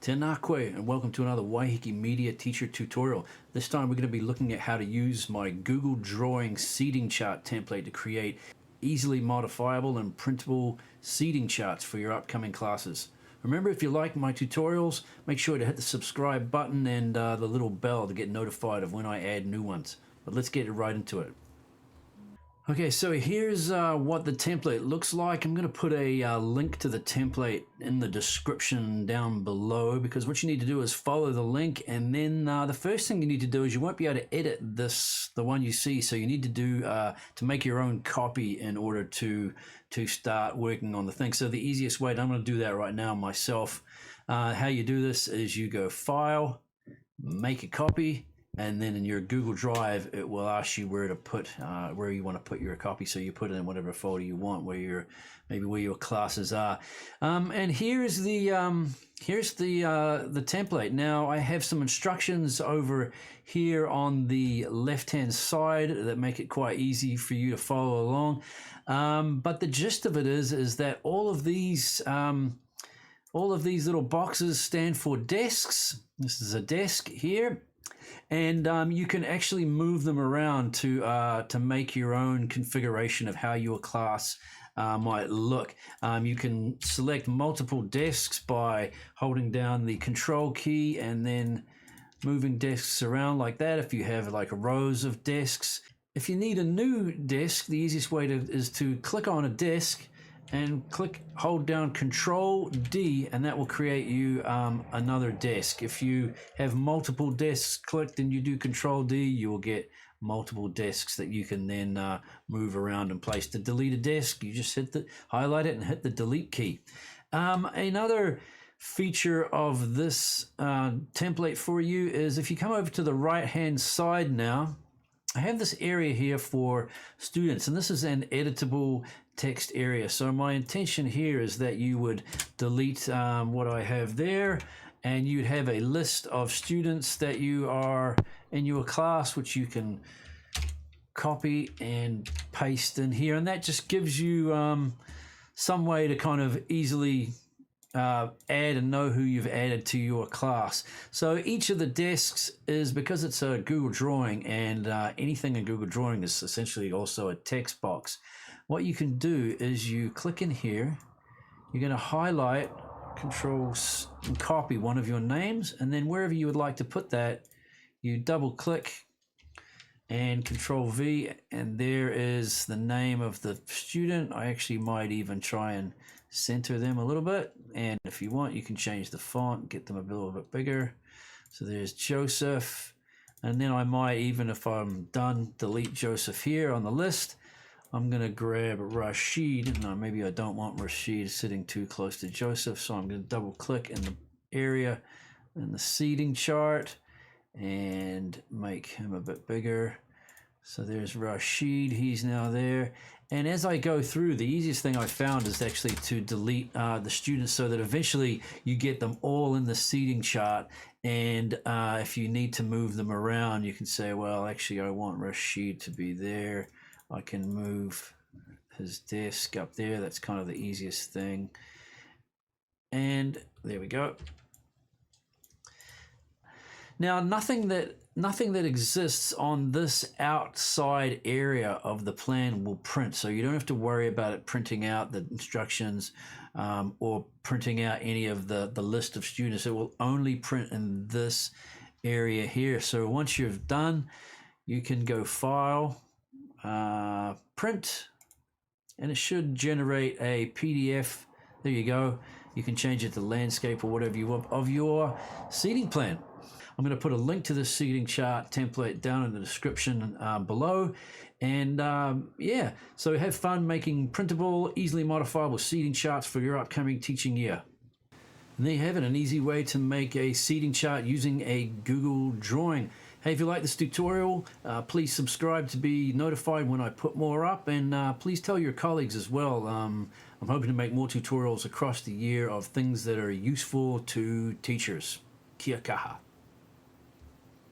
Tēnā koe, and welcome to another Waiheke Media Teacher tutorial. This time we're going to be looking at how to use my Google Drawing seating chart template to create easily modifiable and printable seating charts for your upcoming classes. Remember, if you like my tutorials, make sure to hit the subscribe button and the little bell to get notified of when I add new ones. But let's get right into it. Okay, so here's what the template looks like. I'm going to put a link to the template in the description down below, because what you need to do is follow the link, and then the first thing you need to do is you won't be able to edit the one you see, so you need to do to make your own copy in order to start working on the thing. So the easiest way, and I'm going to do that right now myself, how you do this is you go File, Make a Copy, and then in your Google Drive, it will ask you where to put, where you want to put your copy. So you put it in whatever folder you want, maybe where your classes are. And here's the template. Now I have some instructions over here on the left-hand side that make it quite easy for you to follow along. But the gist of it is that all of these little boxes stand for desks. This is a desk here. And you can actually move them around to make your own configuration of how your class might look. You can select multiple desks by holding down the Control key and then moving desks around like that if you have like rows of desks. If you need a new desk, the easiest way is to click on a desk and hold down Control D, and that will create you another desk. If you have multiple desks clicked and you do Control D, you will get multiple desks that you can then move around and place. To delete a desk, you just highlight it and hit the delete key. Another feature of this template for you is if you come over to the right hand side now, I have this area here for students, and this is an editable text area. So my intention here is that you would delete what I have there, and you'd have a list of students that you are in your class, which you can copy and paste in here, and that just gives you some way to kind of easily add and know who you've added to your class. So each of the desks is, because it's a Google Drawing, and anything in Google Drawing is essentially also a text box. What you can do is you click in here, you're going to highlight, Control and copy one of your names, and then wherever you would like to put that, you double click and Control V, and there is the name of the student. I actually might even try and center them a little bit, and if you want, you can change the font, get them a little bit bigger. So there's Joseph, and then I might, even if I'm done, delete Joseph here on the list. I'm going to grab Rashid. No, maybe I don't want Rashid sitting too close to Joseph, so I'm going to double click in the area in the seating chart and make him a bit bigger. So there's Rashid, he's now there. And as I go through, the easiest thing I found is actually to delete the students, so that eventually you get them all in the seating chart. And if you need to move them around, you can say, well, actually, I want Rashid to be there. I can move his desk up there. That's kind of the easiest thing. And there we go. Now, nothing that exists on this outside area of the plan will print, so you don't have to worry about it printing out the instructions or printing out any of the list of students. It will only print in this area here. So once you've done, you can go File, Print, and it should generate a PDF. There you go. You can change it to landscape or whatever you want of your seating plan. I'm going to put a link to this seating chart template down in the description below. And yeah, so have fun making printable, easily modifiable seating charts for your upcoming teaching year. And there you have it, an easy way to make a seating chart using a Google Drawing. Hey, if you like this tutorial, please subscribe to be notified when I put more up, and please tell your colleagues as well. I'm hoping to make more tutorials across the year of things that are useful to teachers. Kia kaha.